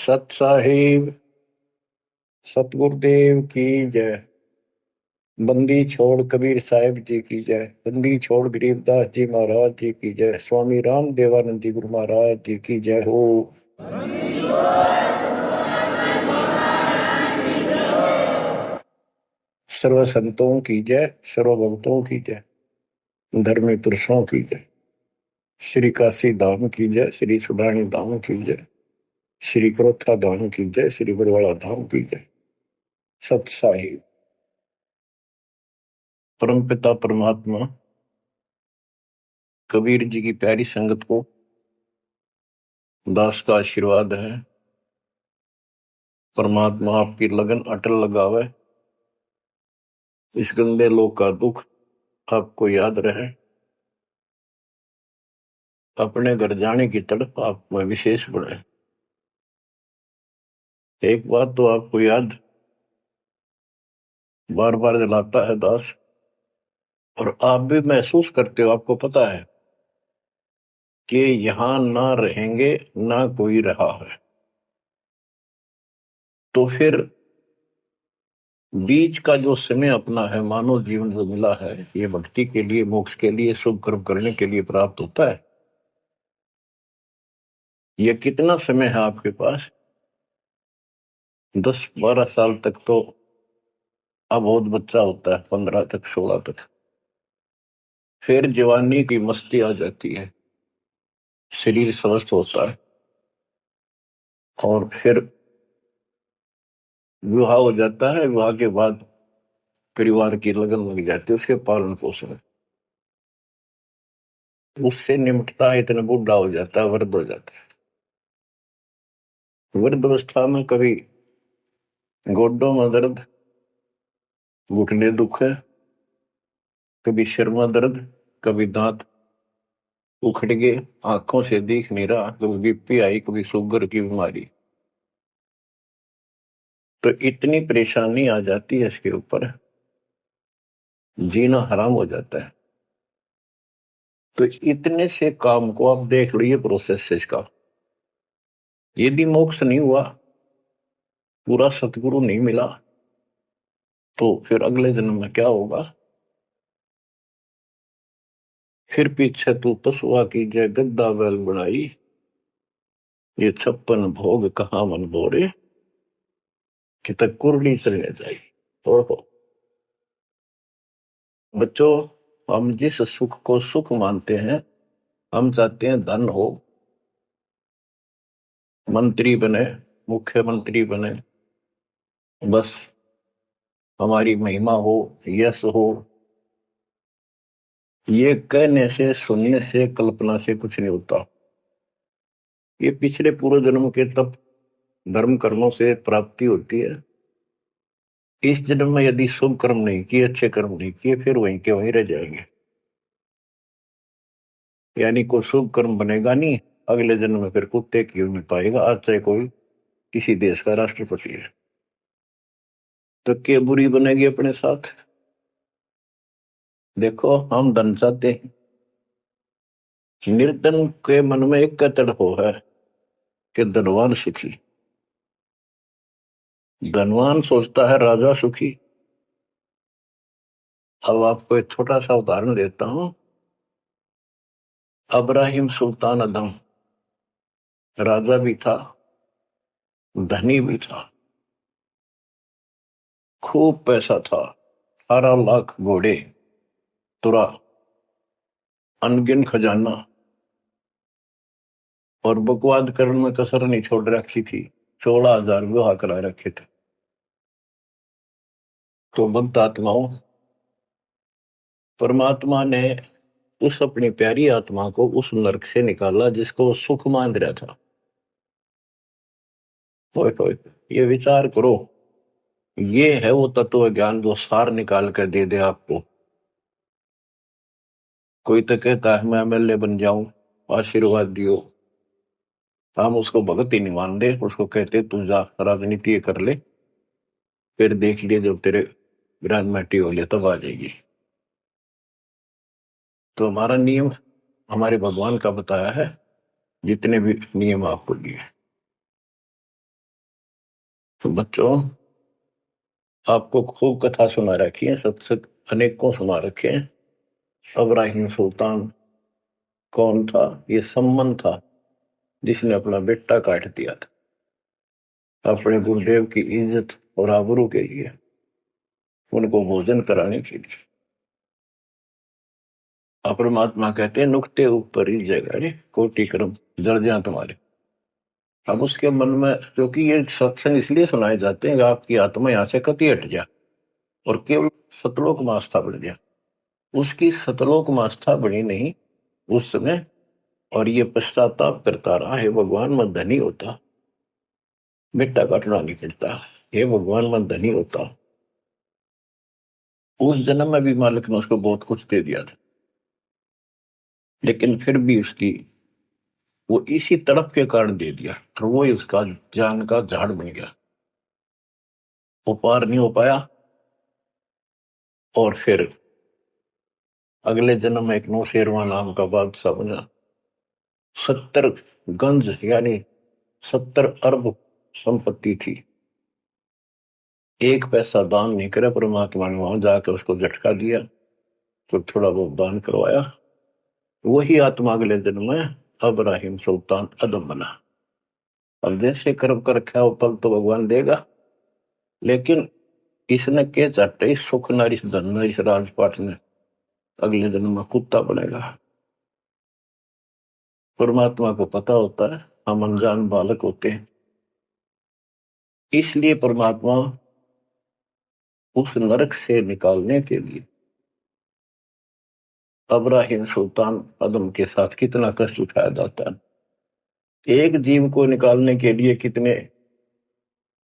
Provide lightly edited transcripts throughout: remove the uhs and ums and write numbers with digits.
सत साहिब सतगुरुदेव की जय। बंदी छोड़ कबीर साहिब जी की जय। बंदी छोड़ गरीबदास जी महाराज जी की जय। स्वामी राम देवानंद जी गुरु महाराज जी की जय हो। सर्व संतों की जय, सर्व भक्तों की जय, धर्मी पुरुषों की जय। श्री काशी धाम की जय, श्री सुडानी धाम की जय, श्री क्रोथा धाम की जय, श्री बरवाड़ा धाम की जय। सत साहिब परमपिता परमात्मा कबीर जी की प्यारी संगत को दास का आशीर्वाद है। परमात्मा आपकी लगन अटल लगावे, इस गंदे लोक का दुख आपको याद रहे, अपने घर जाने की तड़प आप में विशेष बढ़े। एक बात तो आपको याद बार बार दिलाता है दास, और आप भी महसूस करते हो, आपको पता है कि यहां ना रहेंगे ना कोई रहा है, तो फिर बीच का जो समय अपना है, मानव जीवन जो मिला है, ये भक्ति के लिए, मोक्ष के लिए, शुभ कर्म करने के लिए प्राप्त होता है। ये कितना समय है आपके पास? 10-12 साल तक तो अब बहुत बच्चा होता है, 15 तक, 16 तक। फिर जवानी की मस्ती आ जाती है, शरीर स्वस्थ होता है, और फिर विवाह हो जाता है। विवाह के बाद परिवार की लगन लग जाती है, उसके पालन पोषण, उससे निमटता है, इतना बूढ़ा हो जाता है, वृद्ध हो जाता है। वृद्ध अवस्था में कभी गोड्डों में दर्द, घुटने दुख है, कभी सिर में दर्द, कभी दांत उखड़ गए, आंखों से दिख नहीं रहा, कभी बीपी आई, कभी शुगर की बीमारी, तो इतनी परेशानी आ जाती है, इसके ऊपर जीना हराम हो जाता है। तो इतने से काम को आप देख लो, ये प्रोसेस है इसका। यदि मोक्ष नहीं हुआ, पूरा सतगुरु नहीं मिला, तो फिर अगले जन्म में क्या होगा? फिर पीछे तू पशुआ की जय गद्दा बैल बनाई, ये 56 भोग कहाँ मन बोरे, कि तक कुरली चलने जाई। ओहो बच्चों, हम जिस सुख को सुख मानते हैं, हम चाहते हैं धन हो, मंत्री बने, मुख्यमंत्री बने, बस हमारी महिमा हो, यश हो। ये कहने से, सुनने से, कल्पना से कुछ नहीं होता। ये पिछले पूर्व जन्म के तप धर्म कर्मों से प्राप्ति होती है। इस जन्म में यदि शुभ कर्म नहीं किए, अच्छे कर्म नहीं किए, फिर वहीं के वहीं रह जाएंगे, यानी कोई शुभ कर्म बनेगा नहीं। अगले जन्म में फिर कुत्ते की नहीं पाएगा, आज चाहे कोई किसी देश का राष्ट्रपति है, तो क्या बुरी बनेगी अपने साथ? देखो, हम धन चाहते हैं, निर्धन के मन में एक तड़प है कि धनवान सुखी। धनवान सोचता है राजा सुखी। अब आपको एक छोटा सा उदाहरण देता हूं। अब्राहिम सुल्तान अदम राजा भी था, धनी भी था, खूब पैसा था, 18 लाख घोड़े, तुरा, अनगिन खजाना, और बकवाद करने में कसर नहीं छोड़ रखी थी। 16,000 विवाह करा रखे थे। तो भक्त आत्माओं, परमात्मा ने उस अपनी प्यारी आत्मा को उस नरक से निकाला जिसको वो सुख मान रहा था। होए ये विचार करो, ये है वो तत्व ज्ञान जो सार निकाल कर दे दे आपको। कोई तो कहता है मैं एमएलए बन जाऊं, आशीर्वाद दियो, हम उसको भगत ही नहीं मान दे, उसको कहते तू जा राजनीति कर ले, फिर देख लिए जब तेरे ग्रांड मैटी हो लिया तब आ जाएगी। तो हमारा नियम हमारे भगवान का बताया है, जितने भी नियम आपको दिए। तो बच्चों, आपको खूब कथा सुना रखी है, सत्संग अनेक को सुना रखे हैं। इब्राहिम सुल्तान कौन था? ये सम्मन था जिसने अपना बेटा काट दिया था अपने गुरुदेव की इज्जत और आबरू के लिए, उनको भोजन कराने के लिए। परमात्मा कहते हैं नुक्ते ऊपर ही जगह रे कोटि कर्म दर्जा तुम्हारे। अब उसके मन में, क्योंकि ये सत्संग इसलिए सुनाए जाते हैं कि आपकी आत्मा यहां से कति हट जाए और केवल सतलोक में आस्था बढ़ जाए। उसकी सतलोक में आस्था बनी नहीं उस समय, और ये पश्चाताप करता रहा, हे भगवान मैं धनी होता, बेटा काटना नहीं पड़ता, हे भगवान मैं धनी होता। उस जन्म में भी मालिक ने उसको बहुत कुछ दे दिया था, लेकिन फिर भी उसकी वो इसी तड़प के कारण दे दिया, और वो ही उसका जान का झाड़ बन गया, वो पार नहीं हो पाया। और फिर अगले जन्म में एक नौशेरवा नाम का बादशाह बना। 70 गंज यानी 70 अरब संपत्ति थी। एक पैसा दान नहीं करे, परमात्मा ने वहां जाकर उसको झटका दिया तो थोड़ा बहुत दान करवाया। वही आत्मा अगले जन्म में इब्राहिम सुल्तान अदम बना। अब जैसे कर्म कर रखा है वो फल तो भगवान देगा, लेकिन इसने के चाटे इस सुख न इस धन न इस राजपाट में अगले जन्म में कुत्ता बनेगा। परमात्मा को पता होता है हम अनजान बालक होते हैं, इसलिए परमात्मा उस नरक से निकालने के लिए इब्राहिम सुल्तान अदम के साथ कितना कष्ट उठाया जाता है। एक जीव को निकालने के लिए कितने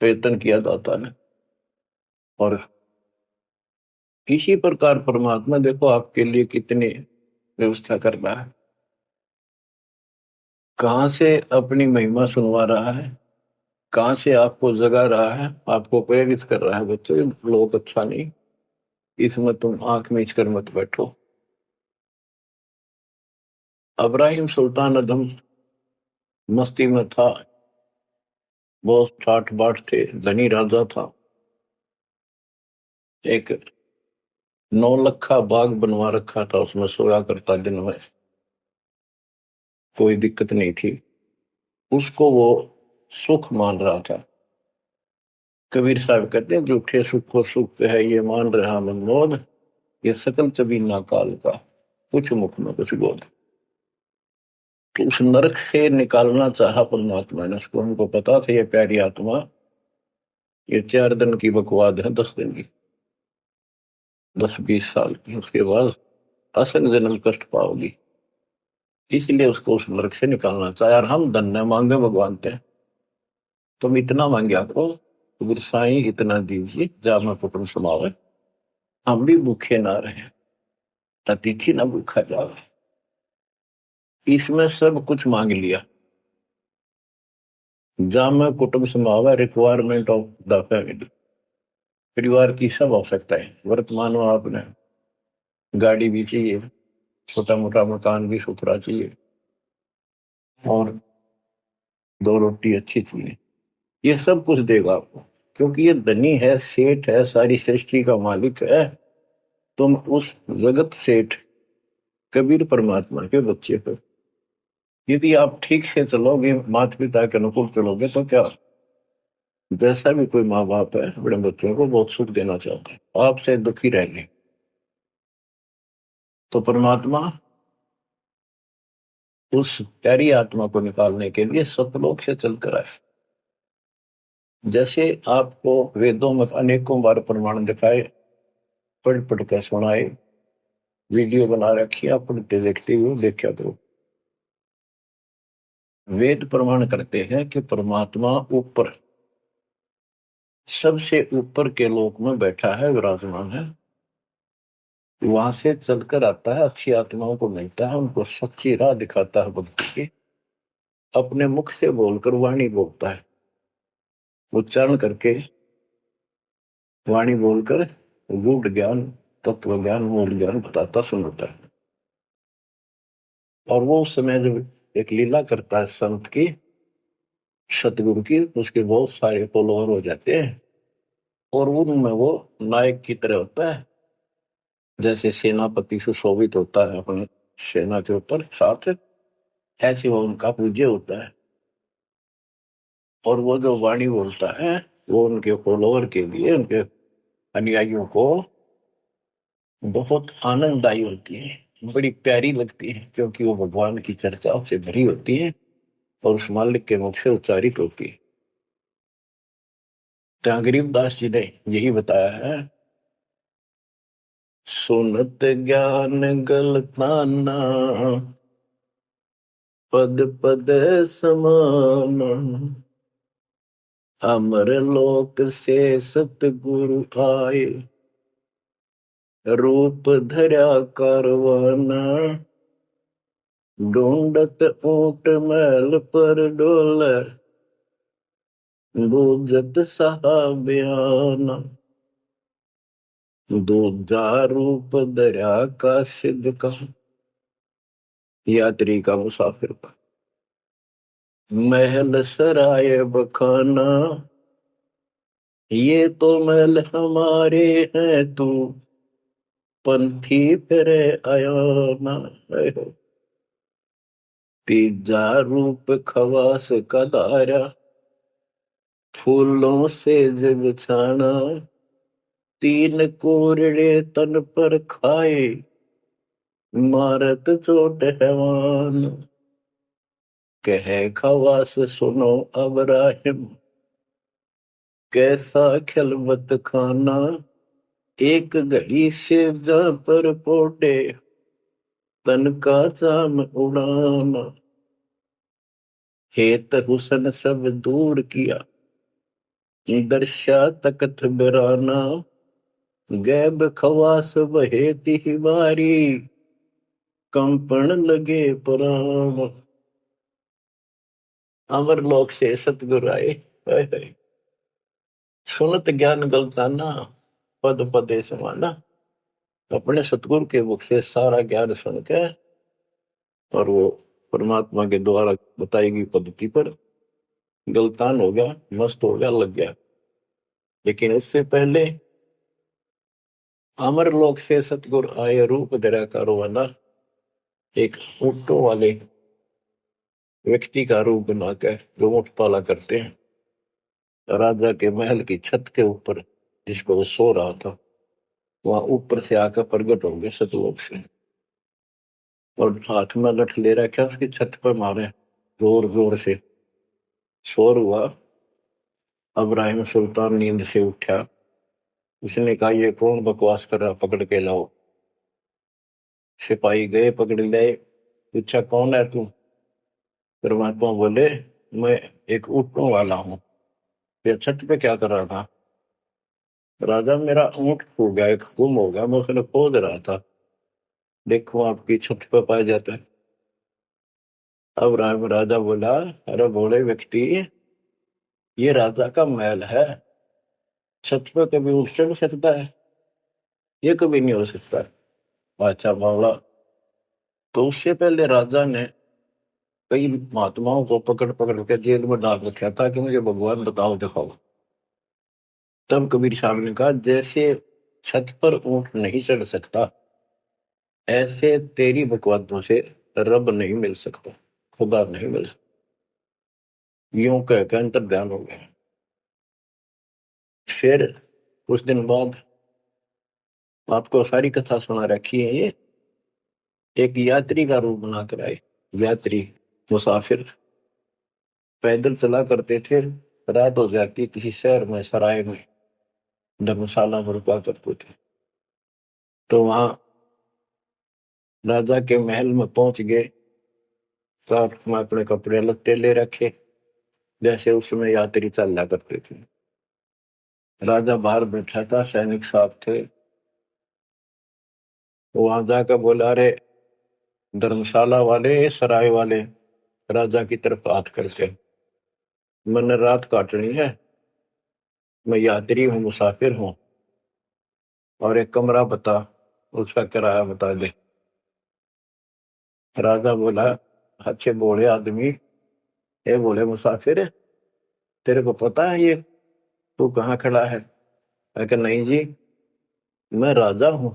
प्रयत्न किया जाता है। और इसी प्रकार परमात्मा देखो आपके लिए कितनी व्यवस्था कर रहा है, कहां से अपनी महिमा सुनवा रहा है, कहां से आपको जगा रहा है, आपको प्रेरित कर रहा है। बच्चों ये लोग अच्छा नहीं, इसमें तुम आंख मीच कर मत बैठो। इब्राहिम सुल्तान अदम मस्ती में था, बहुत ठाठ बाट थे, धनी राजा था। एक 9 लखा बाग बनवा रखा था, उसमें सोया करता दिन में, कोई दिक्कत नहीं थी उसको, वो सुख मान रहा था। कबीर साहब कहते हैं झूठे सुख को सुख है ये मान रहा मनमोद, ये सकल चबीना काल का कुछ मुख में कुछ बोध। तो उस नरक से निकालना चाहा परमात्मा ने उसको, हमको पता था ये प्यारी आत्मा ये 4 दिन की बकवाद है, 10 दिन की, 10-20 साल की, उसके बाद असंग जन्म कष्ट पाओगी। इसलिए उसको उस नरक से निकालना चाहे। और हम धन्य मांगे भगवान थे, तुम इतना मांगे आपको तो साईं इतना दीजिए जा मैं कुटुंब समावे, हम भी भूखे ना रहे, अतिथि ना भूखा जावे। इसमें सब कुछ मांग लिया। जा मैं कुटुंब समावे, रिक्वायरमेंट ऑफ द फैमिली, परिवार की सब आवश्यकता है। वर्तमान में आपने गाड़ी भी चाहिए, छोटा मोटा मकान भी सुथरा चाहिए, और 2 रोटी अच्छी चाहिए, ये सब कुछ देगा आपको, क्योंकि ये धनी है, सेठ है, सारी सृष्टि का मालिक है। तुम उस जगत सेठ कबीर परमात्मा के बच्चे हो। यदि आप ठीक से चलोगे, माता पिता के अनुकूल चलोगे, तो क्या, जैसा भी कोई माँ बाप है अपने बच्चों को बहुत सुख देना चाहता है, आपसे दुखी रहेंगे। तो परमात्मा उस प्यारी आत्मा को निकालने के लिए सतलोक से चलकर आए। जैसे आपको वेदों में अनेकों बार प्रमाण दिखाए, पढ़ पढ़ कर सुनाए, वीडियो बना रखी है, पढ़ते देखते हुए देखा करो। वेद प्रमाण करते हैं कि परमात्मा ऊपर, सबसे ऊपर के लोक में बैठा है, विराजमान है, वहां से चलकर आता है, अच्छी आत्माओं को मिलता है, उनको सच्ची राह दिखाता है भक्ति की, अपने मुख से बोलकर वाणी बोलता है, उच्चारण करके वाणी बोलकर गूढ़ ज्ञान, तत्व ज्ञान, मूल ज्ञान बताता सुनाता है। और वो उस समय जब एक लीला करता है संत की, सतगुरु की, उसके बहुत सारे फॉलोअर हो जाते हैं और उनमें वो नायक की तरह होता है, जैसे सेनापति सुशोभित होता है अपने सेना के ऊपर साथ, ऐसे वो उनका पूज्य होता है। और वो जो वाणी बोलता है वो उनके फॉलोअर के लिए, उनके अनुयायियों को बहुत आनंददायी होती है, बड़ी प्यारी लगती है, क्योंकि वो भगवान की चर्चाओं से भरी होती है और उस मालिक के मुख से उच्चारित होती है। तो गरीबदास जी ने यही बताया है, सुनत ज्ञान गलताना पद पद समान, अमर लोक से सतगुरु आए, रूप धरा करवाना, ढूंढत ऊंट मैल पर डोल, बूझत सहाबयाना, दूजा रूप धरा का सिद्ध का, यात्री का, मुसाफिर का, महल सराय बखाना, ये तो महल हमारे हैं, तू पंथी फिर आया ना। तीजा रूप खवास का दारा, फूलों से जग छाना, तीन कोरड़े तन पर खाए, मारत चोट हैवान, कह खवास सुनो अबराहिम, कैसा खिलवत खाना, एक घड़ी से जा पर पोटे, तन का चाम उड़ाना, हेत हुसन सब दूर किया, दर्शा तकत बिराना, गैब खवास बहे तिहवारी, कंपन लगे पुराण, अमर लोक से सतगुरु आए, सुनत ज्ञान गलताना पद पदे समाना। अपने सतगुरु के मुख से सारा ज्ञान सुन के और वो परमात्मा के द्वारा बताई गई पद्धति पर गलतान हो गया, मस्त हो गया, लग गया। लेकिन उससे पहले अमर लोक से सतगुरु आए, रूप धरा करवाना, एक ऊंटों वाले व्यक्ति का रूप बनाकर जो ऊंट पाला करते हैं, राजा के महल की छत के ऊपर जिस पर वो सो रहा था, वहां ऊपर से आकर प्रकट हो गए सतलोक से और हाथ में लठ ले रखा, उसकी छत पर मारे जोर जोर से, शोर हुआ। अब्राहिम सुल्तान नींद से उठा, उसने कहा ये कौन बकवास कर रहा, पकड़ के लाओ। सिपाही गए, पकड़ लाए, पूछा कौन है तू। परमात्मा बोले मैं एक ऊँटों वाला हूँ। फिर छत पे क्या कर रहा था। राजा मेरा ऊँट खो गया, एक गुम हो गया, मैं उसने खोज रहा था, देखो आपकी छत पे पाया जाता है। अब राजा बोला अरे भोले व्यक्ति, ये राजा का महल है, छत पे कभी उठ चढ़ सकता है, ये कभी नहीं हो सकता। अच्छा बावला। तो उससे पहले राजा ने कई महात्माओं को पकड़ पकड़ के जेल में डाल रखा था कि मुझे भगवान बताओ दिखाओ। तब कबीर साहब ने कहा जैसे छत पर ऊंट नहीं चढ़ सकता, ऐसे तेरी बकवादों से रब नहीं मिल सकता, खुदा नहीं मिल सकता। यूं कहकर अंतर ध्यान हो गया। फिर कुछ दिन बाद आपको सारी कथा सुना रखी है, ये एक यात्री का रूप बनाकर आए। यात्री, मुसाफिर पैदल चला करते थे, रात हो जाती किसी शहर में, सराय में, धर्मशाला में रुका करते थे। तो वहां राजा के महल में पहुंच गए, साथ में अपने कपड़े लत्ते ले रखे, जैसे उसमें यात्री चला करते थे। राजा बाहर बैठा था, सैनिक साहब थे। वहां जाकर बोला अरे धर्मशाला वाले, सराय वाले, राजा की तरफ हाथ करके, मैंने रात काटनी है, मैं यात्री हूँ, मुसाफिर हूँ, और एक कमरा बता, उसका किराया बता दे। राजा बोला अच्छे बोले आदमी, ये बोले मुसाफिर, तेरे को पता है ये तू कहाँ खड़ा है? मैं कहा नहीं जी, मैं राजा हूं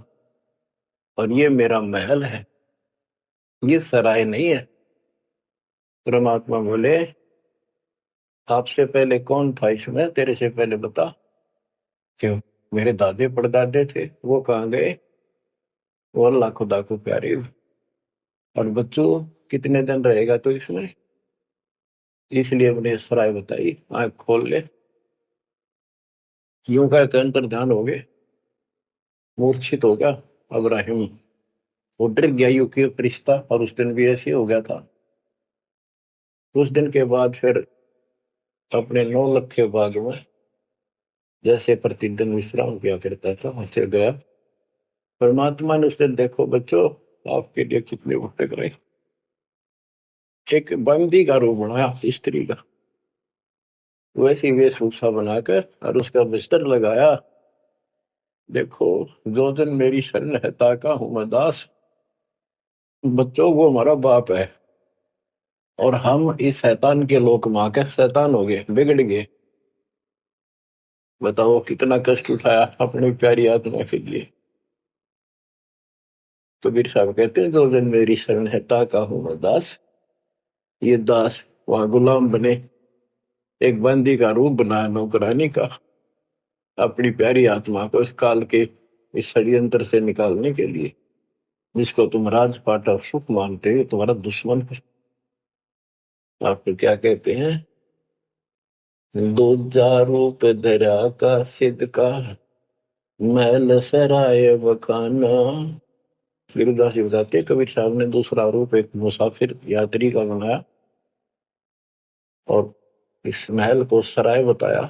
और ये मेरा महल है, ये सराय नहीं है। परमात्मा बोले आपसे पहले कौन था इसमें, तेरे से पहले बता। क्यों? मेरे दादे परदादे थे, वो कहाँ गए? वो अल्लाह खुदा को प्यारे। और बच्चों कितने दिन रहेगा तो इसमें, इसलिए अपने सराय बताई, आंख खोल ले। यूं का अंतर ध्यान हो गए, मूर्छित हो गया अब्राहिम, वो डर गया यू के रिश्ता, और उस दिन भी ऐसे हो गया था। उस दिन के बाद फिर अपने 9 लाख के बाग में जैसे प्रतिदिन विश्राम किया करता था वहां गया। परमात्मा ने उस दिन, देखो बच्चों आपके लिए कितने भटक रहे, एक बंदी का रूप बनाया स्त्री का, वैसी वेशभूषा बनाकर और उसका बिस्तर लगाया। देखो जो दिन मेरी शरण है ताका हूं मैं दास। बच्चों वो हमारा बाप है और हम इस शैतान के लोक मां के शैतान हो गए, बिगड़ गए। बताओ कितना कष्ट उठाया अपनी प्यारी आत्मा के लिए। कबीर साहब कहते हैं जो दिन मेरी शरण है ताका हूं मैं दास। ये दास वहां गुलाम बने, एक बंदी का रूप बनाया नौकरानी का, अपनी प्यारी आत्मा को इस काल के इस षड्यंत्र से निकालने के लिए। जिसको तुम राजपाट और सुख मानते हो तुम्हारा दुश्मन है। आप फिर क्या कहते हैं? दूजा रूप धरा का सिद्ध का, महल सराय बखाना। फिर उदासी बताते कबीर साहब ने दूसरा रूप एक मुसाफिर यात्री का बनाया और इस महल को सराय बताया।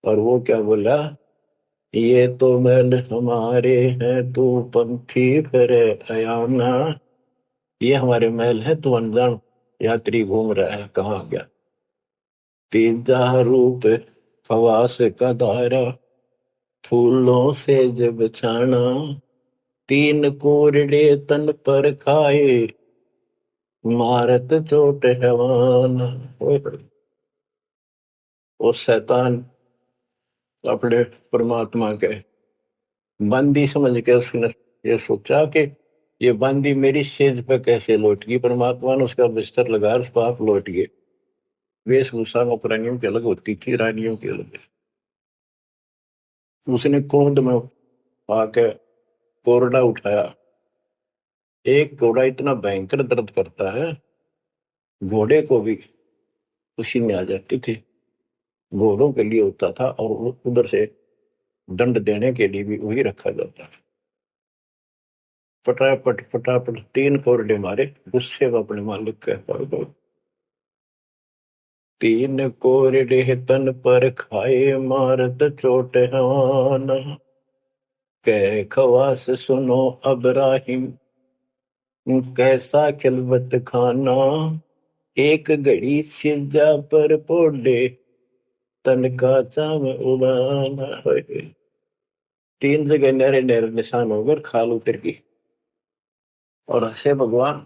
और वो क्या बोला, ये तो महल हमारे हैं तू पंथी फिर अयाना। ये हमारे महल है, तू अनजान यात्री घूम रहा है, कहाँ गया? तीजा रूप खवास का दायरा, फूलों से जब छाना। तीन कोरडे तन पर खाए, मारत चोट हैवान। वो शैतान अपने परमात्मा के बंदी समझ के उसने ये सोचा कि ये बंदी मेरी सेज पे कैसे लौट गई। परमात्मा ने उसका बिस्तर लगा, उस पाप लौट गए। वेशभूषा नौकरानियों की अलग होती थी, रानियों की अलग। उसने क्रोध में आके कोरडा उठाया। एक घोड़ा इतना भयंकर दर्द करता है, घोड़े को भी पसीने आ जाती थी। घोड़ों के लिए होता था और उधर से दंड देने के लिए भी वही रखा जाता था। फटाफट फटाफट 3 कोरडे मारे, गुस्से में अपने मालिक के पास। 3 कोरडे तन पर खाए, मारत चोट हवान। कह खवास सुनो अब्राहिम, कैसा खिलवत खाना। एक घड़ी सिजा पर पोडे, तन का चाम उड़ाना। 3 जगह नहरे नहरे निशान होकर खाल उतर गई। और हंसे भगवान,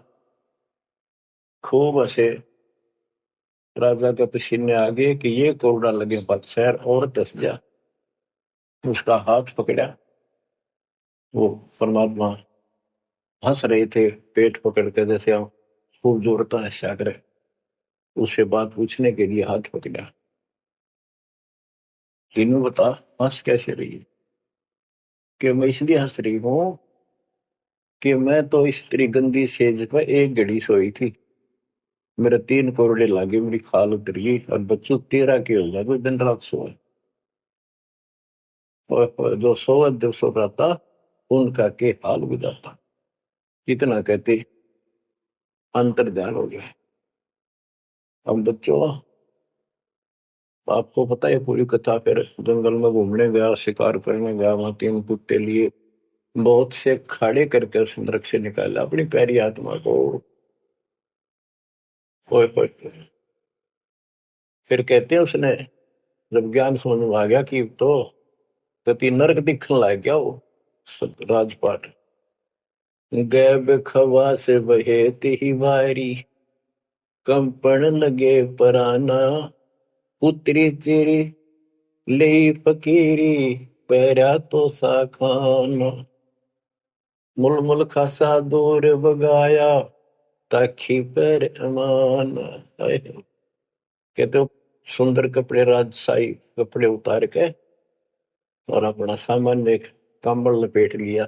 खूब हंसे। राजा के पसीने आ गए कि ये कोरडा लगे बादशाह और दस जा। उसका हाथ पकड़ा, वो परमात्मा हंस रहे थे पेट पकड़ के, जैसे हम खूब जोरता है सागर। उससे बात पूछने के लिए हाथ पकड़ा। तीनों बता हंस कैसे रही है? कि मैं इसलिए हंस रही हूं कि मैं तो इस तेरी गंदी सेज पर एक घड़ी सोई थी, मेरे 3 कोरडे लागे, मेरी खाल उतर गई। और बच्चों तेरा के हो गया, कोई दिन रात सोए। और जो सोवत जो सो रहा उनका के हाल गुजारता। इतना कहते अंतर ध्यान हो गया। अब बच्चों आपको पता है पूरी कथा। फिर जंगल में घूमने गया, शिकार करने गया, वहां 3 कुत्ते लिए, बहुत से खड़े करके उस नरक से निकाला अपनी प्यारी आत्मा को। ओए ओए ओए। फिर कहते हैं उसने जब ज्ञान समझ में आ गया कि तो तीन नरक दिखने लग गया वो राजपाट। गैब खवा से बहे ती वारी, कंपन लगे पराना। उतरी तेरी ले फकीरी पैरा तो सा खाना मुलमुल खासा दूर बगाया ताखी पर अमान। कहते हो सुंदर कपड़े राजशाही कपड़े उतार के और अपना सामान एक कंबल लपेट लिया।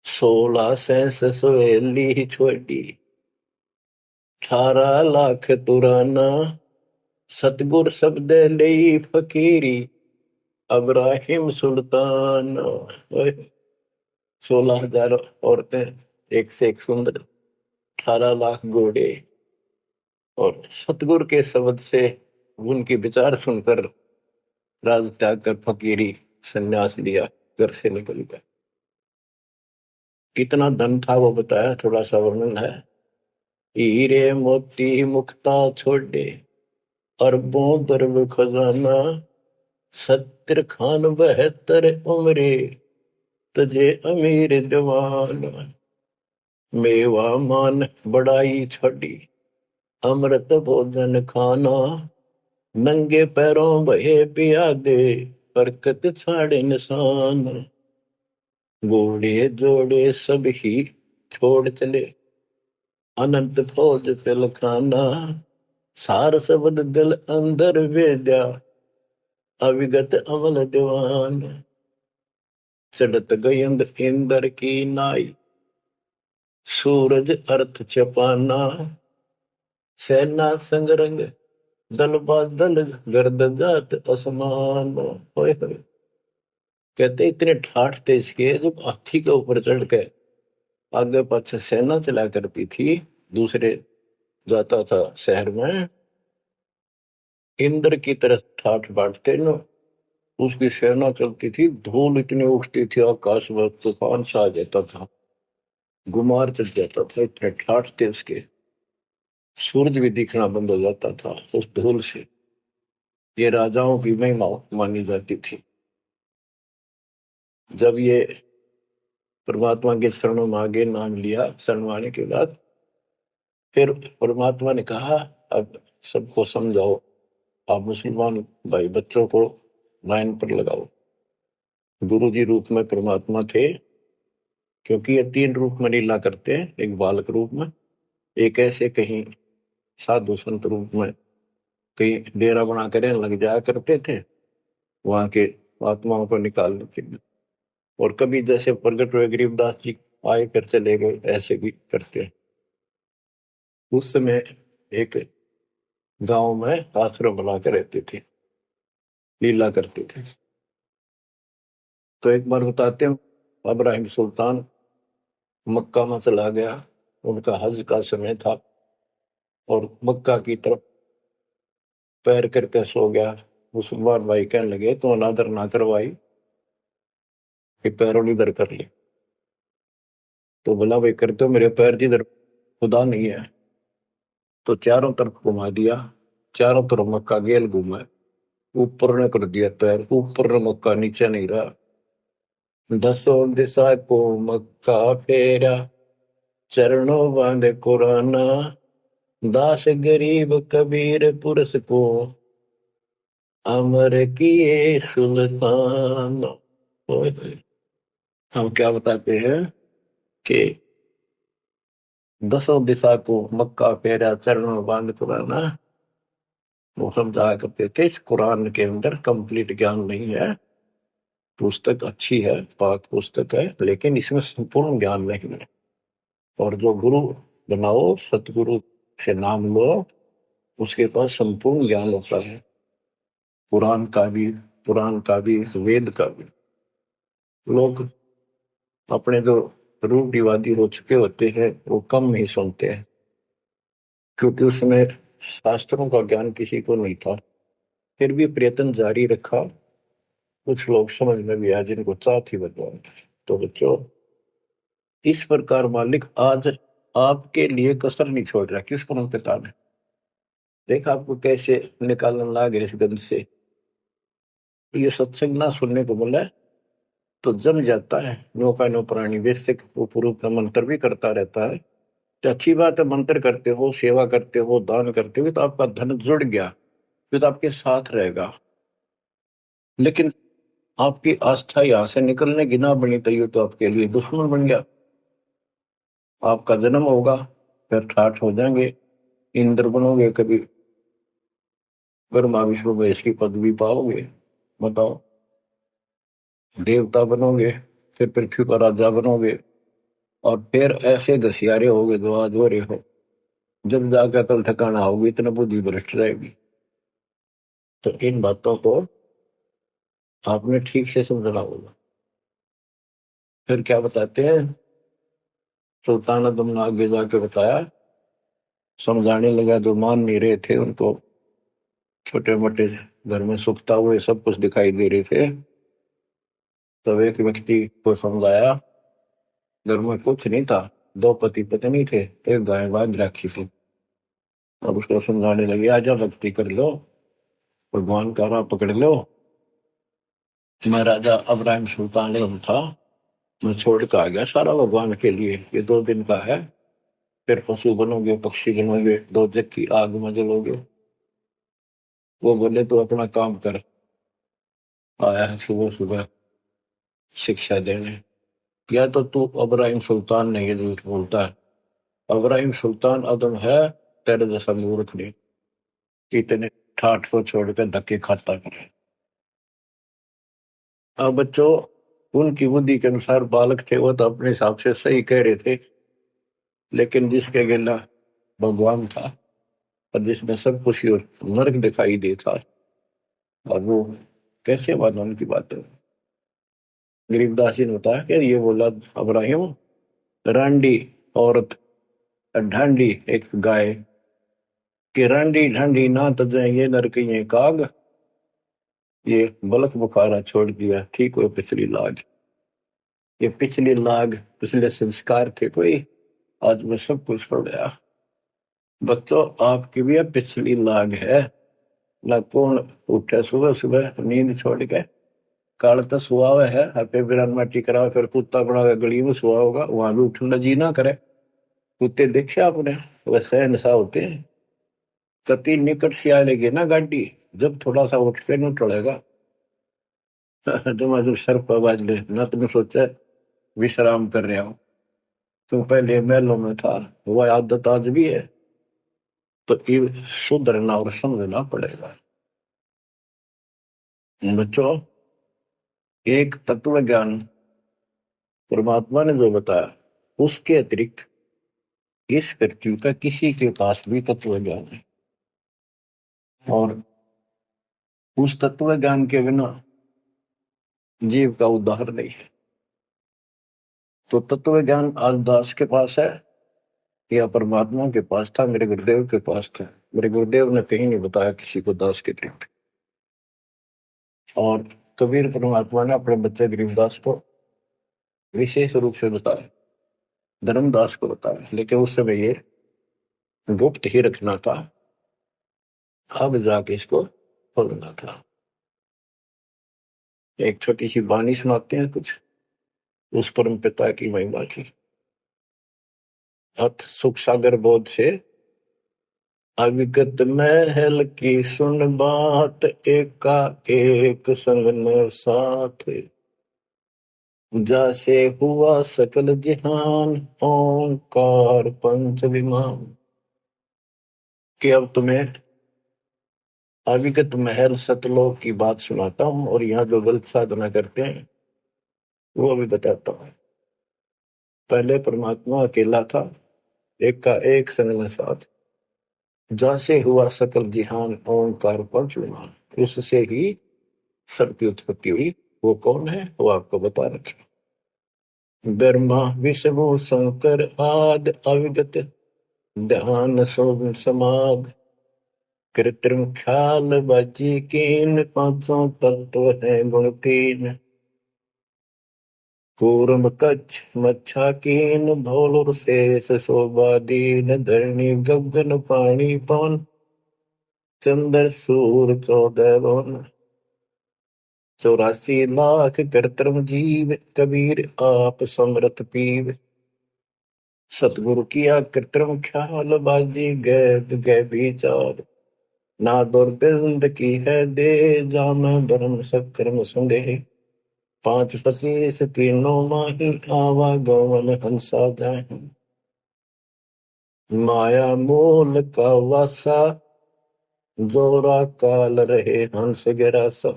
16 सेंस सोहेली छोड़ी 18 लाख तुराना सतगुर शब्द ले फकीरी अब्राहिम सुल्तान। 16,000 औरतें एक से एक सुंदर 18 लाख घोड़े और सतगुरु के शब्द से उनकी विचार सुनकर राज त्याग कर फकीरी संन्यास लिया, घर से निकल गया। कितना धन था वो बताया, थोड़ा सा वर्णन है। हीरे मोती मुक्ता छोड़े अरबों दरब खजाना 70 खान 72 उम्रे तजे अमीर जवान मेवा मान बड़ाई छोड़ी अमृत भोजन खाना नंगे पैरों बहे पियादे बरकत छाड़े निशान घोड़े जोड़े सब ही छोड़ चले अनंत फौज पिल खाना सार शब्द दिल अंदर वेद्या अविगत अमल दीवान चढ़त गयंद इंदर की नाई सूरज अर्थ चपाना सेना संगरंग दल बादल गर्द जात असमान। कहते इतने ठाठ थे इसके, जब हाथी के ऊपर चढ़ के आगे पाछे सेना चला करती थी, दूसरे जाता था शहर में, इंद्र की तरफ ठाठ बांटते न, उसकी सेना चलती थी, धूल इतनी उठती थी आकाश में, तूफान सा आ जाता था, गुमार चढ़ जाता था, इतने ठाठ थे उसके। सूरज भी दिखना बंद हो जाता था उस धूल से। ये राजाओं की महिमा मानी जाती थी। जब ये परमात्मा के शरणों में आगे नाम लिया, शरण आने के बाद फिर परमात्मा ने कहा अब सबको समझाओ, आप मुसलमान भाई बच्चों को लाइन पर लगाओ। गुरु जी रूप में परमात्मा थे, क्योंकि ये 3 रूप में लीला करते हैं, एक बालक रूप में, एक ऐसे कहीं साधु संत रूप में कहीं डेरा बना कर लग जाया करते थे वहां के आत्माओं को निकालने के लिए, और कभी जैसे प्रगट हुए गरीबदास जी आए कर चले गए, ऐसे भी करते हैं। उस समय एक गांव में आश्रम बना कर रहते थे, लीला करते थे। तो एक बार बताते हैं, इब्राहिम सुल्तान मक्का में चला गया, उनका हज का समय था, और मक्का की तरफ पैर करके सो गया। मुसलमान भाई कहने लगे तो अनादर ना करवाई कि पैरों इधर कर ले। तो बोला भाई करते हो, मेरे पैर जिधर खुदा नहीं है। तो चारों तरफ घुमा दिया, चारों तरफ मक्का गेल घूमा, ऊपर ने कर दिया पैर, ऊपर ने मक्का, नीचे नहीं रहा। 10 दिशा को मक्का फेरा चरणों बांधे कुराना दास गरीब कबीर पुरुष को अमर किए सुल्तान। हम क्या बताते हैं कि 10 दिशा को मक्का फेरा चरणों बांध कुराना, वो समझाया करते थे। इस कुरान के अंदर कंप्लीट ज्ञान नहीं है, पुस्तक अच्छी है, पाक पुस्तक है, लेकिन इसमें संपूर्ण ज्ञान नहीं है। और जो गुरु बनाओ, सतगुरु से नाम लो, उसके पास संपूर्ण ज्ञान होता है, पुराण का भी, वेद का भी। लोग अपने जो रूढ़िवादी हो चुके होते हैं वो कम ही सुनते हैं, क्योंकि उसमें शास्त्रों का ज्ञान किसी को नहीं था। फिर भी प्रयत्न जारी रखा, कुछ लोग समझ में भी आए जिनको चाह थी भगवान। तो बच्चों, इस प्रकार मालिक आज आपके लिए कसर नहीं छोड़ रहा। किस परम पिता ने देखा आपको कैसे निकालने लगा इस गंध से। ये सत्संग ना सुनने को बोला तो जम जाता है, नौका नो प्राणी वैसे वो पूर्व का मंत्र भी करता रहता है। तो अच्छी बात है, मंत्र करते हो, सेवा करते हो, दान करते हो, तो आपका धन जुड़ गया, जो तो आपके साथ रहेगा। लेकिन आपकी आस्था यहां से निकलने की ना बनी तो ये तो आपके लिए दुश्मन बन गया। आपका जन्म होगा, फिर ठाठ हो जाएंगे, इंद्र बनोगे, कभी ब्रह्मा विष्णु महेश की पदवी पाओगे, बताओ, देवता बनोगे, फिर पृथ्वी पर राजा बनोगे, और फिर ऐसे घसियारे होगे जो आज हो रहे हो। जब जाकर कल ठिकाना होगी, इतना बुद्धि भ्रष्ट रहेगी। तो इन बातों को आपने ठीक से समझना होगा। फिर क्या बताते हैं, सुल्तान आदम ने आगे जाके बताया, समझाने लगा, जो मान नहीं रहे थे उनको छोटे मोटे घर में सुखता हुए सब कुछ दिखाई दे रहे थे। तब एक व्यक्ति को समझाया, घर में कुछ नहीं था, दो पति पत्नी थे, एक गाय बांध रखी थी। अब उसको समझाने लगे, आजा भक्ति कर लो, भगवान का राह पकड़ लो। मैं राजा अब्राहिम सुल्तान आजम था, मैं छोड़ कर आ गया सारा भगवान के लिए, ये 2 दिन का है, फिर पशु बनोगे, पक्षी बनोगे, दो जग की आग में जलोगे। वो बोले तो अपना काम कर, आया है सुबह सुबह शिक्षा देने। या तो तू अब्राहिम सुल्तान नहीं, ये झूठ बोलता है। अब्राहिम सुल्तान आदम है, तेरे जैसा मूर्ख नहीं, इतने ठाठ को छोड़कर धक्के खाता करे। अब बच्चों, उनकी बुद्धि के अनुसार बालक थे, वो तो अपने हिसाब से सही कह रहे थे, लेकिन जिसके गिला भगवान था और जिसमें सब कुछ नर्क दिखाई देता, और वो कैसे माना उनकी बातें। गरीबदास जी ने बताया कि ये बोला अब्राहिम, रांडी औरत, ढांडी एक गाय, कि रांडी ढांडी ना तजे ये नरक ये काग, ये बलक बुखारा छोड़ दिया, ठीक हुए पिछली लाग। ये पिछली लाग, पिछले संस्कार थे कोई, आज मैं सब कुछ छोड़ गया। बच्चों, आपकी भी अब पिछली लाग है ना। कौन उठे सुबह सुबह नींद छोड़ के, काल तो सुआ हुआ है, हर बिरान माटी करा, फिर कुत्ता बना के गली में सुआ होगा, वहां भी उठना जी ना करे। कुत्ते देखे आपने, वैसे नशा होते हैं। कति निकट से आ लेगी ना गाड़ी, जब थोड़ा सा उठ के न टलेगा जब सर पर बाज ले ना, तुमने सोचा विश्राम कर रहा हूं। तो पहले महलों में था, वह आदत आज भी है, तो ये सुधरना और समझना पड़ेगा। बच्चों, एक तत्व ज्ञान परमात्मा ने जो बताया, उसके अतिरिक्त इस पृथ्वी का किसी के पास भी तत्व ज्ञान है, और उस तत्व ज्ञान के बिना जीव का उद्धार नहीं है। तो तत्व ज्ञान आज दास के पास है या परमात्मा के पास था, मेरे गुरुदेव के पास था। मेरे गुरुदेव ने कहीं नहीं बताया किसी को दास के अतिरिक्त। और कबीर परमात्मा ने अपने बच्चे गरीबदास को विशेष रूप से बताया, धर्मदास को बताया, लेकिन उस समय ये गुप्त ही रखना था, अब जाके इसको खोलना था। एक छोटी सी वाणी सुनाते हैं कुछ उस परम पिता की महिमा की। अथ सुख सागर बोध से, अविगत महल की सुन बात, एका एक संग न साथ, जैसे हुआ सकल जहान, ओंकार पंच विमान। कि अब तुम्हें अविगत महल सतलोक की बात सुनाता हूं, और यहाँ जो गलत साधना करते हैं वो भी बताता हूं। पहले परमात्मा अकेला था, एक का एक संग में साथ, जैसे हुआ सकल जिहान, ओंकार पंच विमान, उससे ही सबकी उत्पत्ति हुई। वो कौन है, वो आपको बता रखे। ब्रह्मा विष्णु शंकर आद, अविगत ध्यान सोम समाध, कृत्रिम ख्याल बाजी कीन, पांचों तत्व है गुण तीन, कूर्म कच्छ मच्छा कीन, धौल शेष शोभा दीन, धरणी गगन पानी पवन, चंद्र सूर 14 भवन, 84 लाख कृत्रिम जीव, कबीर आप समरथ पीव, सतगुरु किया कृत्रिम ख्याल बाजी, गैद गै विचार, ना दुर्गंध की है दे, जाम ब्रह्म सक्रम संदेह। 5:25 तीनों माही, आवा गौवन हंसा जाए। माया मूल का वासा, जोरा काल रहे हंस गिरासा।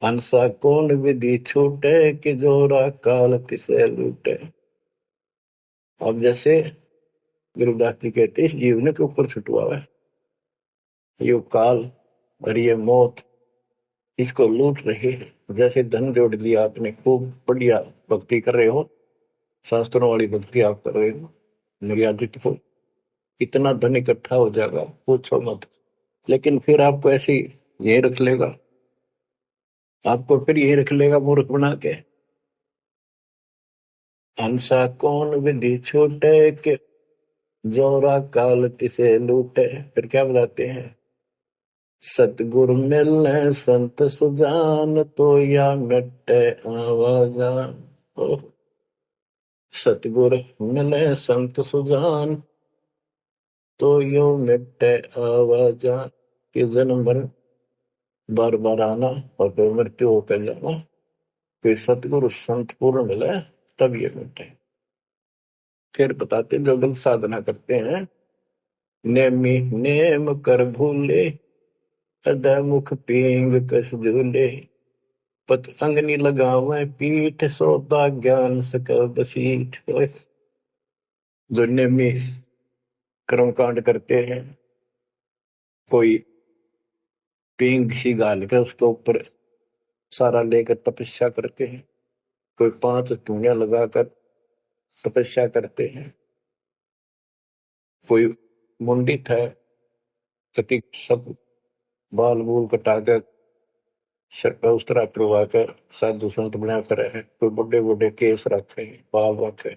हंसा कौन विधि छूटे, कि जोरा काल तिसे लूटे। अब जैसे गुरुदास जी कहते हैं, इस जीवन के ऊपर छुटवा है ये काल और ये मौत, इसको लूट रहे हैं। जैसे धन जोड़ लिया आपने, खूब बढ़िया भक्ति कर रहे हो, शास्त्रों वाली भक्ति आप कर रहे हो, मर्यादित हो, इतना धन इकट्ठा हो जाएगा पूछो मत। लेकिन फिर आपको ऐसी ये रख लेगा, आपको फिर ये रख लेगा मूर्ख बना के। हंसा कौन विधि छूटे, के जोरा काल तिसे लूटे। फिर क्या बताते हैं, सतगुरु मिलने संत सुजान, तो या मिटे आवाजान। सतगुरु मिले संत सुजान, तो यो मिटे आवाजान। कि जन्म भर बार बार आना और फिर मृत्यु होकर जाना, फिर सतगुरु संत पूर्ण मिले तब ये मिटे। फिर बताते जो लोग साधना करते हैं, नेमी नेम कर भूले, अदा मुख पींग कस झूले। पतंगनी लगावे पीठ, सोता ज्ञान सका बसीठ। जो नेमी कर्म कांड करते हैं, कोई पींग सी गाल के उसके ऊपर सारा लेकर तपस्या करते हैं, कोई 5 धूनिया लगाकर तपस्या करते हैं, कोई मुंडित है, कति सब बाल बूल कटा कर उस तरह करवा कर साधु संत बना कर है, कोई बड़े बड़े केस रखे बाल रखे।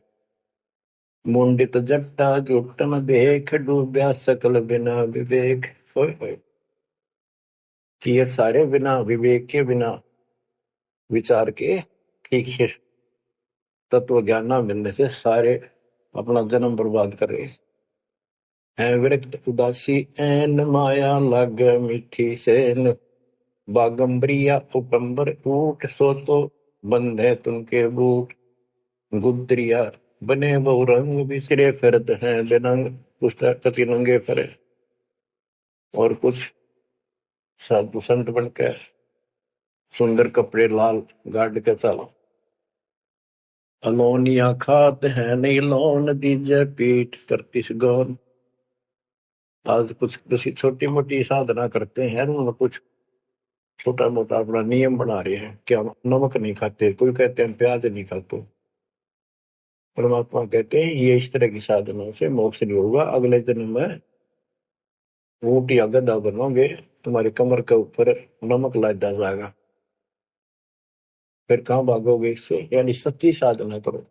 मुंडित जट्टा जुटन देख, डूब्या सकल बिना विवेक। कि ये सारे बिना विवेक के, बिना विचार के, ठीक है, तत्व ज्ञान न मिलने से सारे अपना जन्म बर्बाद कर रहे हैं। विरक्त उदासी ऐन, माया लग मीठी सेन। बागंबरिया उपंबर ऊट, सो तो बंधे तुमके बूट। गुदरिया बने बहु रंग, बिसरे फिरत हैं बेनंग। पुस्तक कति नंगे फिरे, और कुछ साधु संत बनकर सुंदर कपड़े लाल गाड़ के चलो। अलोनिया खात है नहीं लोन, दीजे पीठ करतीस गौन। आज कुछ किसी छोटी मोटी साधना करते हैं, उनमें कुछ छोटा मोटा अपना नियम बना रहे हैं, क्या नमक नहीं खाते, कोई कहते हैं प्याज नहीं खाते। परमात्मा कहते हैं ये इस तरह की साधनों से मोक्ष नहीं होगा, अगले जन्म में ऊंट या गधा बनोगे, तुम्हारी कमर के ऊपर नमक लादा जाएगा, फिर कहां भागोगे इससे। यानी सच्ची साधना करो।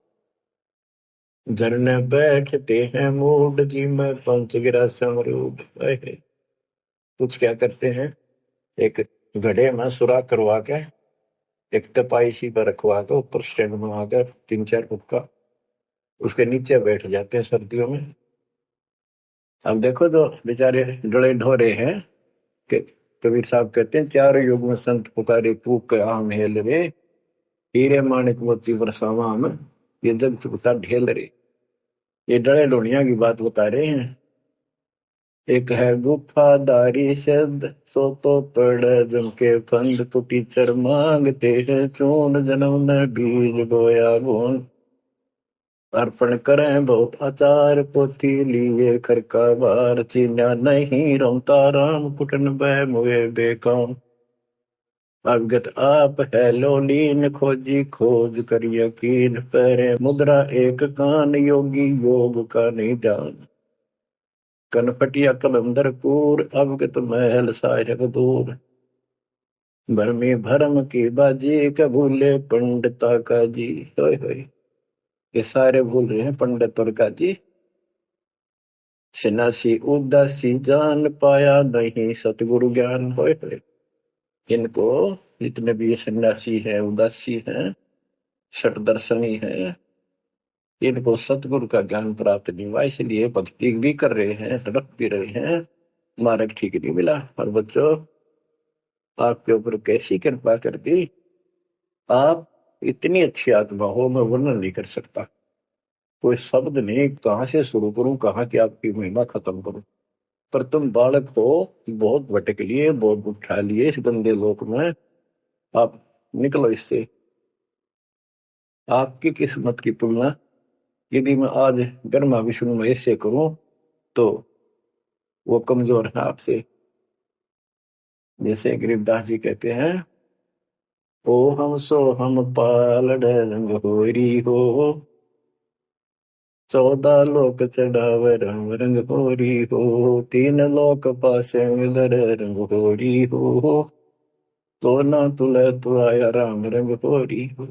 धरने बैठते हैं मूड, जी में पंच गिरा समरूड। कुछ क्या करते हैं, एक घड़े में सुराख करवा के, एक तपाई सी पर रखवा के, ऊपर स्टैंड बना कर 3-4 फुट का, उसके नीचे बैठ जाते हैं सर्दियों में। अब देखो जो बेचारे डले ढोरे हैं, कि कबीर साहब कहते हैं, 4 युग में संत पुकारे कूक के आम हेल रे। हीरे माणिक मोती बरसावा हम, ये जग चुकता ढेल रे। ये डले ढोनिया की बात बता रहे हैं। एक है गुफादारी शब्द, सो तो पड़ जम के फंद। कुटीचर मांगते हैं चून, जन्म ने बीज बोया गुण। अर्पण करें बहुत आचार, पोथी लिए खर का बार। चीन्या नहीं रमता राम, कुटन बह मुए बेकाम। अवगत आप है लोलीन, खोजी खोज कर यकीन। पैरे मुद्रा एक कान, योगी योग का नहीं ध्यान। कनपटिया कलंदर कूर, अवगत महल साहेब दूर। भरमी भरम की बाजी, कबूले पंडिता का जी। होय होय, ये सारे भूल रहे हैं पंडित और का जी। सन्यासी उदासी जान, पाया नहीं सतगुरु ज्ञान। होय होय, इनको जितने भी ये सन्यासी है, उदासी है, सट दर्शनी है, इनको सतगुरु का ज्ञान प्राप्त नहीं हुआ, इसलिए भक्ति भी कर रहे हैं, तड़प भी रहे हैं, मार्ग ठीक नहीं मिला। और बच्चों, आपके ऊपर कैसी कृपा कर दी, आप इतनी अच्छी आत्मा हो, मैं वर्णन नहीं कर सकता। कोई शब्द नहीं, कहाँ से शुरू करूं, कहाँ की आपकी महिमा खत्म करूं। पर तुम बालक हो, बहुत भटक लिए, बहुत उठा लिए इस गंदे लोक में। आप निकलो इससे। आपकी किस्मत की तुलना यदि मैं आज ब्रह्मा विष्णु महेश से करूं तो वो कमजोर है आपसे। जैसे गरीबदास जी कहते हैं, ओ हम सो हम पालड़ रंग होरी हो, 14 लोक चढ़ावे रंग रंग होरी हो, 3 लोक पासे मिलर रंग होरी हो, तो ना तुले तु आया राम रंग होरी हो।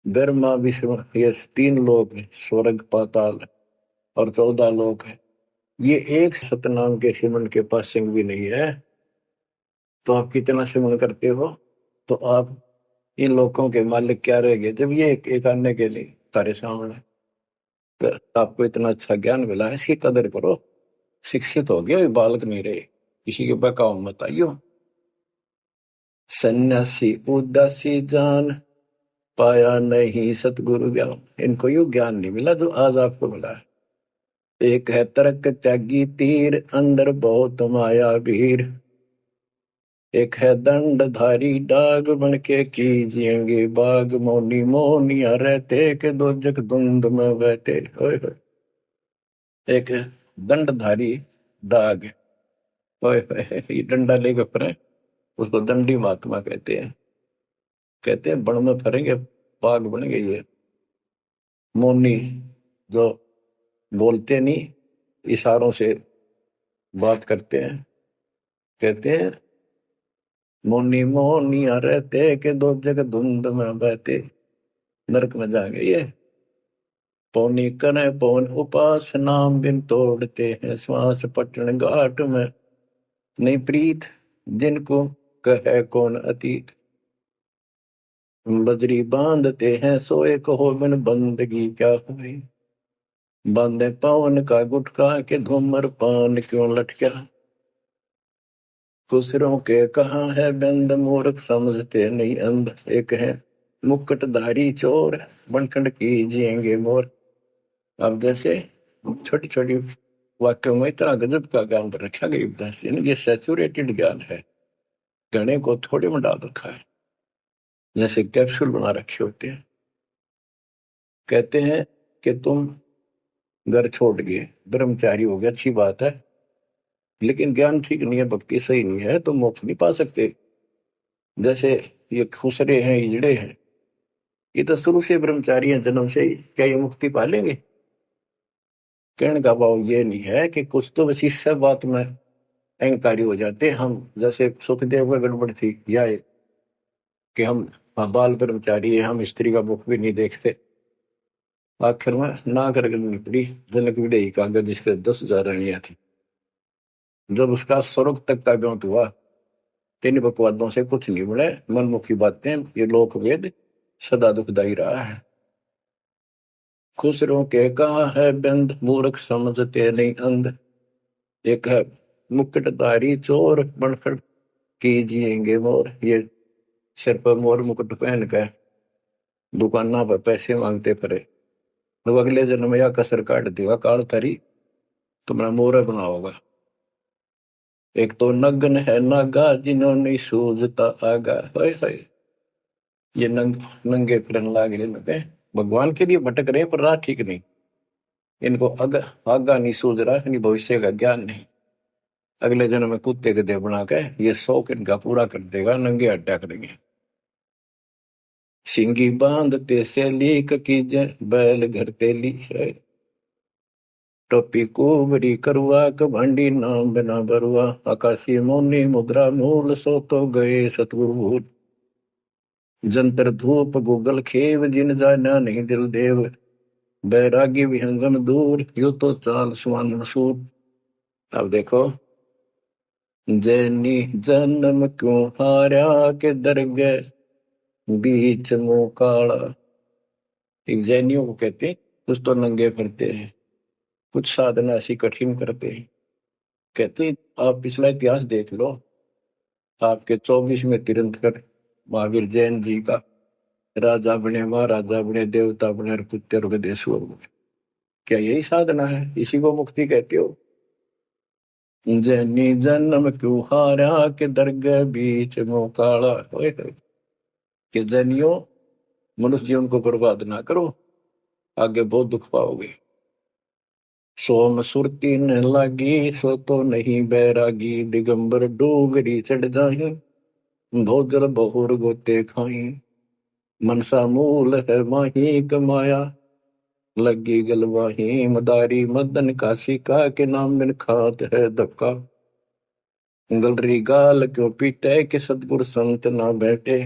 ब्रह्मा विष्णु ये 3 लोक है, स्वर्ग पाताल और 14 लोक है। ये एक सतनाम के सिमरन के पास सिंह भी नहीं है। तो आप कितना सिमरन करते हो, तो आप इन लोगों के मालिक क्या रह गए जब ये एक आने के लिए तारे सामने। तो आपको इतना अच्छा ज्ञान मिला है, इसकी कदर करो। शिक्षित हो गए, बालक नहीं रहे, किसी के बहकाव मत आइयो। सन्यासी उदासी जान, पाया नहीं सतगुरु ज्ञान। इनको यू ज्ञान नहीं मिला जो आज आपको मिला है। एक है तर्क त्यागी तीर, अंदर बहुत माया वीर। एक है दंडधारी डाग, बन के कीजिएंगे बाग। मौनी मौनिया रहते के दो जग धुंध में बहते। ओए होए। एक है दंडधारी डाग, ओए होए, ये डंडा लेकर फिरे, उसको दंडी महात्मा कहते हैं। कहते हैं बन में फरेंगे, बाग बनेंगे ये। मौनी, जो बोलते नहीं, इशारों से बात करते हैं। कहते हैं मौनी मौनिया रहते के दो जग धुंध में बहते। नरक में जाएंगे ये। पौनी करे पवन उपास, नाम बिन तोड़ते हैं श्वास। पटन घाट में नहीं प्रीत, जिनको कहे कौन अतीत। बजरी बांधते हैं सोए, कहो बिन बंदगी क्या हुई। बांधे पवन का गुटका, के धूमर पान क्यों लटका। दूसरों के कहा है बंद, मूर्ख समझते नहीं अंध। एक है मुकुटधारी चोर, बनखंड कीजिएंगे मोर। अब जैसे छोटी छोटी वाक्य में इतना गजब का ज्ञान पर रखा गरीबदास जी ने। ये सैचुरेटेड ज्ञान है, गणे को थोड़े में डाल रखा है, जैसे कैप्सूल बना रखे होते हैं। कहते हैं कि तुम घर छोड़ गए, ब्रह्मचारी हो गया, अच्छी बात है, लेकिन ज्ञान ठीक नहीं है, भक्ति सही नहीं है, तो मोक्ष नहीं पा सकते। जैसे ये खुसरे हैं, इजड़े हैं, ये तो शुरू से ब्रह्मचारी हैं, जन्म से ही, क्या ये मुक्ति पा लेंगे। कहने का भाव ये नहीं है कि कुछ तो बस इस सब बात में अहंकारी हो जाते हम। जैसे सुखदेव का गड़बड़ थी या कि हम बाल ब्रह्मचारी है, हम स्त्री का मुख भी नहीं देखते। आखिर में ना कर निकली जनक विदेही कागज, जिसके 10,000 रानियां थी। जब उसका स्वर्ग तक का ग्रंथ हुआ, 3 बकवादों से कुछ नहीं मिले, मनमुखी बातें, ये लोक वेद सदा दुखदाई रहा है। खुसरों के कहा है बंद, मूर्ख समझते नहीं अंध। एक है मुकुटधारी चोर, बनखड़ कीजिएंगे मोर। ये सिर पर मोर मुकुट पहन कर दुकाना पर पैसे मांगते फिरे, तो अगले जन्म में या कसर काट देगा काल तरी, तुम्हारा मोर बना होगा। एक तो नग्न है नागा, जिन्होंने सूझता आगा। हाय हाय, ये नंगे फिरन लाग रहे, भगवान के लिए भटक रहे पर राह ठीक नहीं। इनको आगा नहीं सूझ रहा, इनकी भविष्य का ज्ञान नहीं। अगले जन्म में कुत्ते के देह बना के ये शौक इनका पूरा कर देगा, नंगे अड्डा करेंगे। सिंगी बांधते से लीक कीजे, बैल घर तेली है। टोपी कुबरी करुआ, कभंडी नाम बिना बरुआ। आकाशी मौनी मुद्रा मूल, सो तो गए सतगुरु भूल। जंतर धूप गूगल खेव, जिन जाना नहीं दिल देव। बैरागी विहंगम दूर, यू तो चाल सुमान मसूर। अब देखो, जैनी जन्म क्यों हारा, के दरगह बीच मुंह काला। एक जैनियों को कहते हैं, कुछ तो नंगे फिरते हैं, कुछ साधना ऐसी कठिन करते हैं। कहती आप पिछला इतिहास देख लो, आपके 24 में तीर्थंकर महावीर जैन जी का राजा बने, महाराजा बने, देवता बने और कुत्ते और गधेश्वर बने। क्या यही साधना है? इसी को मुक्ति कहते हो? जैनी जन्म क्यों हारा के दरगाह बीच मोकाला। कि जैनियों, मनुष्य जीवन को बर्बाद ना करो, आगे बहुत दुख पाओगे। सोम सुरती न लागी, सो तो नहीं बैरागी, दिगंबर डोगरी चढ़ जाही, भोजल बहुर गोते खाई, मनसा मूल है माही कमाया, लगी गलवाही मदारी, मदन काशी का के नाम बिन खात है धक्का, गलरी गाल क्यों पीटे के सतगुर संत ना बैठे,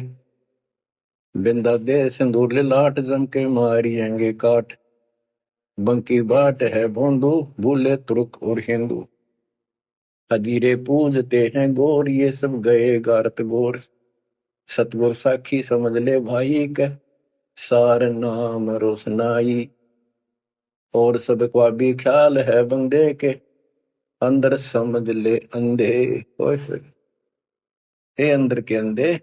बिंदा दे सिंदूर लाट जम के मारियेंगे काट, बंकी बाट है भोंदू, भूले तुर्क और हिंदू, हजीरे पूजते हैं गोर, ये सब गए गारत गोर, सतगुर साखी समझ ले भाई के, सार नाम रोशनाई, और सबका भी ख्याल है बंदे के, अंदर समझ ले अंधे। ओए हे अंदर के अंधे,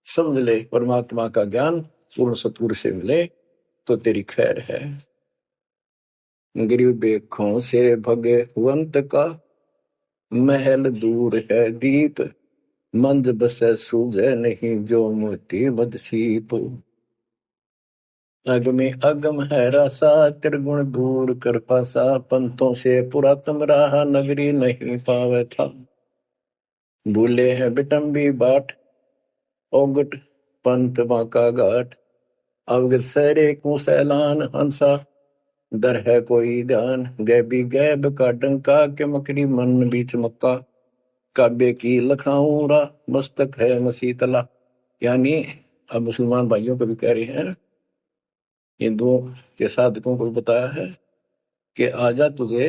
समझ ले परमात्मा का ज्ञान पूर्ण सतगुरु से मिले तो तेरी खैर है। गिरि बेखों से भगवंत का, महल दूर है दीप, मंद बसे सूझे नहीं जो मोती बदसीप, अगमे अगम है रासा, त्रिगुण दूर कर पासा, पंथों से पुरातन रहा, नगरी नहीं पावे था, भूले हैं बिटम्बी बाट, ओगट पंत बांका घाट, अवगत सरे को सैलान हंसा, दर है कोई ध्यान, गैबी गैब का डंका, के मकरी मन बीच मक्का, काबे की लखाऊरा, मस्तक है मसीतला। यानी अब मुसलमान भाइयों को भी कह रहे हैं, हिंदुओं के साधकों को बताया है कि आजा तुझे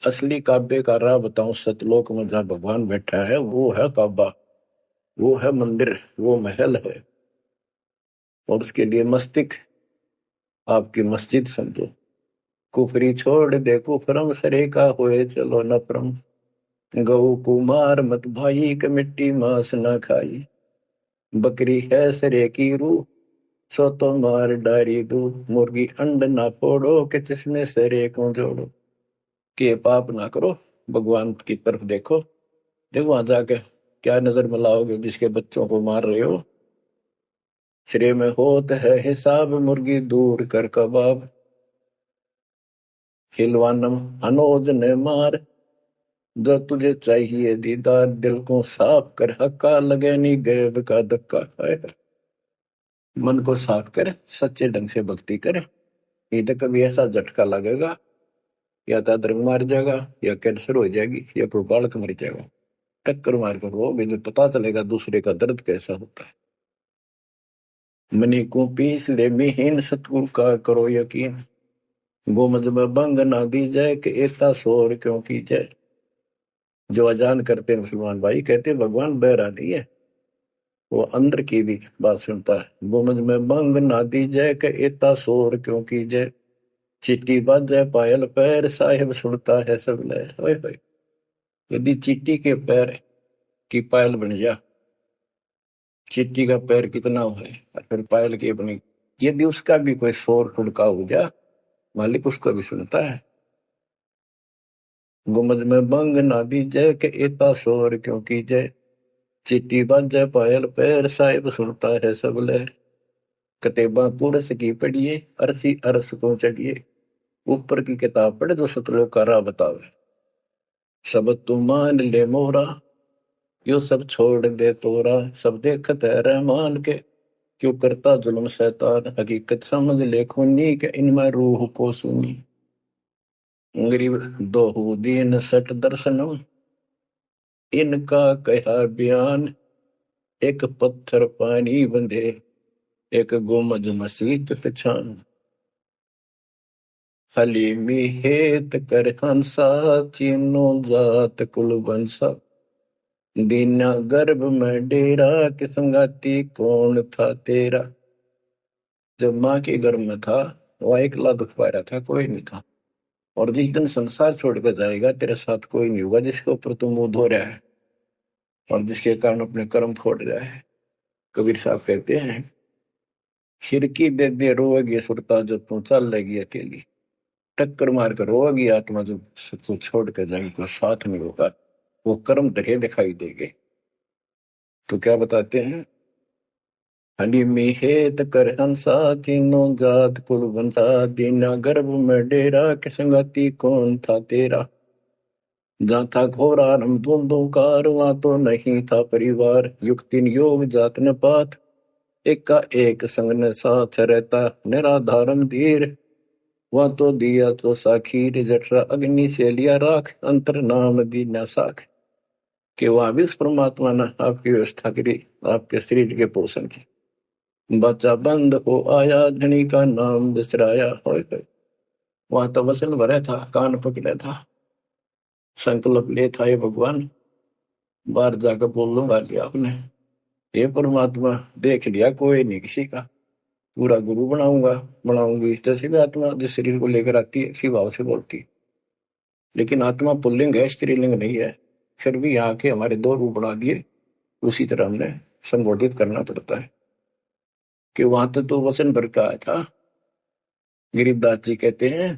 असली काबे का राह बताऊं, सतलोक में जहां भगवान बैठा है वो है काबा, वो है मंदिर, वो महल है, और उसके लिए मस्तिक आपकी मस्जिद समझो। कुफरी छोड़ दे कुफरम, सरे का होए चलो न परम, गौ कुमार मत भाई के मिट्टी मांस न खाई, बकरी है सरे की रूह, सो तो मार डारी दू, मुर्गी अंड ना फोड़ो, के जिसमें सरे को जोड़ो, के पाप ना करो, भगवान की तरफ देखो, देखो वहां जाके क्या नजर मिलाओगे जिसके बच्चों को मार रहे हो। श्रेय में होत है हिसाब, मुर्गी दूर कर कबाब, हिलवानम अनोज ने मार, जो तुझे चाहिए दीदार, दिल को साफ कर हक्का, लगे नहीं गैब का धक्का है। मन को साफ कर, सच्चे ढंग से भक्ति कर, नहीं तो कभी ऐसा झटका लगेगा, या तो अदरक मार जाएगा, या कैंसर हो जाएगी, या कोई बालक मर जाएगा, टक्कर मार कर वो भी पता चलेगा दूसरे का दर्द कैसा होता है। मनी को पीस ले मिहीन, सतगुरु का करो यकीन, गोमज में बंग ना दी जाए, कि एता शोर क्यों की जाए। जो अजान करते मुसलमान भाई कहते भगवान बहरा नहीं है, वो अंदर की भी बात सुनता है। गोमज में बंग ना दी जाए, कि एता शोर क्यों की जाए, चीटी बाजे पायल पैर, साहिब सुनता है सब लय। ओए होए, यदि चीटी के पैर की पायल बन जा, चीटी का पैर कितना हो है, और फिर पायल की बनी, यदि उसका भी कोई शोर टुड़का हो जा, मालिक उसको भी सुनता है। गुमज में बंग ना दी जय, के एता शोर क्यों की जय, चिट्टी बाजे पायल पैर, साहिब सुनता है सब लहर, कतेबा कुरस की पढ़िए, अरसी अरस को चढ़िए, ऊपर की किताब पढ़े जो सतलोक का राह बतावे, सब तू मान ले मोरा, यो सब छोड़ दे तोरा, सब देखत है रहमान के, क्यों करता जुल्म शैतान, हकीकत समझ ले खूनी, के इनमें रूह को सुनी, गरीब दोहू दीन सट दर्शनम, इनका कहा बयान, एक पत्थर पानी बंधे, एक गुमज मसीत पहचान, हलीमी हेत कर हंसा, चीनो जात कुल बंसा, दीना गर्भ में डेरा, कि संगाती कौन था तेरा। जब माँ के गर्भ में था वह अकेला दुख पा रहा था, कोई नहीं था, और जिस दिन संसार छोड़कर जाएगा तेरे साथ कोई नहीं होगा जिसके ऊपर तू मुंह धो रहा है और जिसके कारण अपने कर्म फोड़ रहा है। कबीर साहब कहते हैं, खिड़की दे दे रोएगी सुरता जो तू चल लेगी अकेली। टक्कर मार कर रोएगी आत्मा जो सबको छोड़ कर जाएगी, कोई साथ नहीं होगा, वो कर्म धरे दिखाई देंगे। तो क्या बताते हैं, हली में हेत कर हंसा तीनों जात कुल बंसा दीना गर्भ में डेरा के संगति कौन था तेरा। जहाँ था घोर आरंभ धुंधुकार वहां तो नहीं था परिवार। युक्ति योग जात न पात एक का एक संग न साथ रहता निराधारम धीर। वहां तो दिया तो साखीर जठरा अग्नि से लिया राख अंतर नाम दीना साख। कि वहां भी उस परमात्मा ने आपकी व्यवस्था करी आपके शरीर के पोषण की। बच्चा बंद हो आया धनी का नाम बिसराया। वहां तो वचन भरा था, कान पकड़ा था, संकल्प ले था, ये भगवान बाहर जाकर बोल लूंगा लिया आपने। ये परमात्मा देख लिया कोई नहीं किसी का, पूरा गुरु बनाऊंगा बनाऊंगी। जैसे भी आत्मा जिस शरीर को लेकर आती है इसी भाव से बोलती है, लेकिन आत्मा पुल्लिंग है स्त्रीलिंग नहीं है। फिर भी यहाँ के हमारे दो रूप बना दिए, उसी तरह हमने संबोधित करना पड़ता है। कि वहां तो वचन भर का आया था। गरीबदास जी कहते हैं,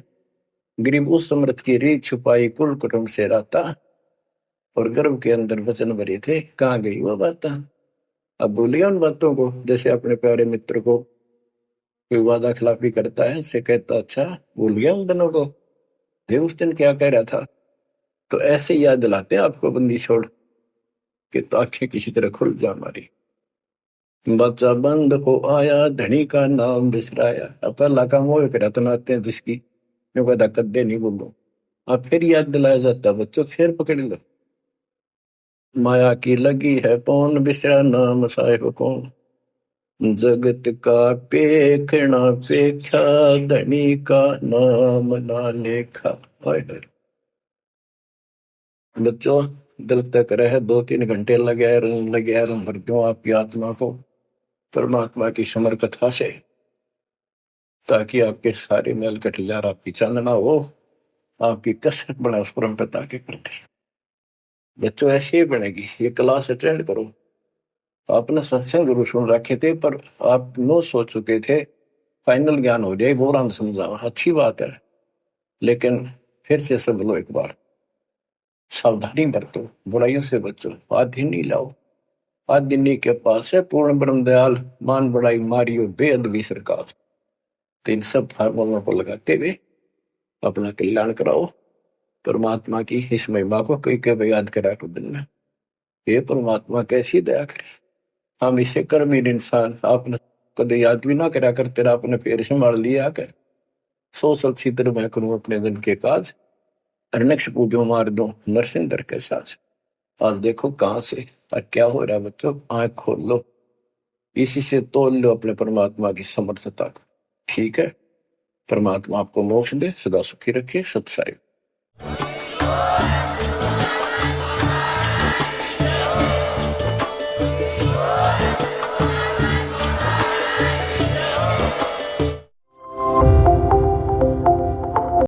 गरीब उस समृद्ध की रीत छुपाई कुल कुटुंब से रहता और गर्भ के अंदर वचन भरे थे, कहाँ गई वो बात। अब भूलिया उन बातों को। जैसे अपने प्यारे मित्र को कोई वादा खिलाफी करता है, से कहता अच्छा भूल गया उन दिनों को, ये उस दिन क्या कह रहा था। तो ऐसे याद दिलाते हैं आपको बंदी छोड़ के, तो आंखें किसी तरह खुल जा हमारी। बच्चा बंद हो आया धनी का नाम बिसराया। अब पहला काम वो रतनाते हैं जिसकी कहता कद्दे नहीं बोलो। अब फिर याद दिलाया जाता बच्चों, फिर पकड़ लो। माया की लगी है पौन बिसरा नाम साहिब कौन। जगत का पेखना पेखा धनी का नाम ना लेखा। बच्चों दिल तक रहे 2-3 घंटे लगे भर दूं आपकी आत्मा को परमात्मा की समर कथा से, ताकि आपके सारे मेल कट जाए, आपकी चांदना हो, आपकी कसरत बना उस परम पिता के प्रति। बच्चों ऐसे ही बनेगी। ये क्लास अटेंड करो। आपने सत्संग गुरु सुन रखे थे पर आप नो सोच चुके थे फाइनल ज्ञान हो जाए, वो राम समझावा अच्छी बात है, लेकिन फिर से सब लो एक बार। सावधानी बरतो, बुराइयों से बचो, आदि नहीं लाओ। आदि के पास है पूर्ण ब्रह्म दयाल, मान बड़ाई मारियो बेअद भी सरकार। तो इन सब फार्मूलों को लगाते हुए अपना कल्याण कराओ। परमात्मा की इस महिमा को कई कई याद करा को दिन में, ये परमात्मा कैसी दया करे। हम इसे कर्मीर इंसान आपने कदे याद भी ना करा कर, तेरा अपने पैर संभाल लिया कर। सो सचित्र मैं करूं अपने दिन के काज, अरनक्ष पूजो मार दो नरसिंदर के साथ। आज देखो कहां से और क्या हो रहा है बच्चों, आंख खोल लो, इसी से तोल लो अपने परमात्मा की समर्थता को। ठीक है, परमात्मा आपको मोक्ष दे, सदा सुखी रखे। सत्साई।